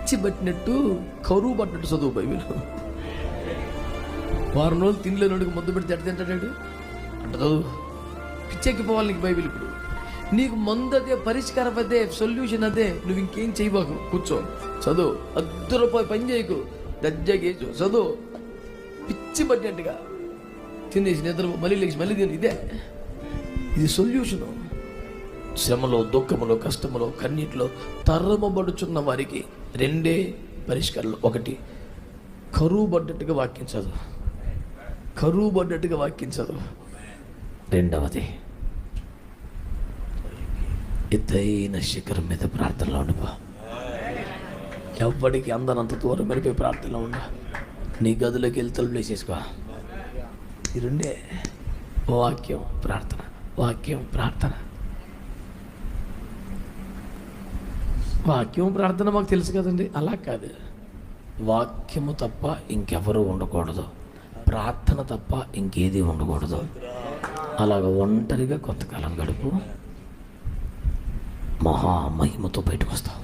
పిచ్చి పట్టినట్టు కరువు పట్టినట్టు చదువు బైబిల్. వారం రోజులు తినలేనోడికి ముద్ద పెడితే ఎట్ట తింటాడు అంట చదువు. పిచ్చెక్కిపోవాలి నీకు బైబిల్. ఇప్పుడు నీకు మందు అదే, పరిష్కారం అదే, సొల్యూషన్ అదే. నువ్వు ఇంకేం చేయబాకు, కూర్చో చదువు. ₹10 పని చేయకు, దజ్జాగేసు చదువు. పిచ్చి పట్టినట్టుగా తినేసి నిద్ర మళ్ళీ లేచి మళ్ళీ తిని, ఇది సొల్యూషను. శ్రమలో, దుఃఖములో, కష్టములో, కన్నీటిలో తరమబడుచున్న వారికి 2 పరిష్కారాలు. 1, కరువు పడ్డట్టుగా వాక్యం చదువు. కరువు పడ్డట్టుగా వాక్యం చదువు. 2, ఎత్తైన శిఖరం మీద ప్రార్థనలో ఉండిపో. ఎవ్వడికి అందనంత దూరం వెళ్ళిపోయి ప్రార్థనలో ఉండ. నీ గదిలోకి వెళ్ళి తలుపులు వేసేసుకో. ఈ 2 వాక్యం ప్రార్థన, వాక్యం ప్రార్థన. వాక్యం ప్రార్థన మాకు తెలుసు కదండి. అలా కాదు, వాక్యము తప్ప ఇంకెవరూ ఉండకూడదు, ప్రార్థన తప్ప ఇంకేది ఉండకూడదు. అలాగ ఒంటరిగా కొంతకాలం గడుపు, మహామహిమతో బయటకు వస్తావు.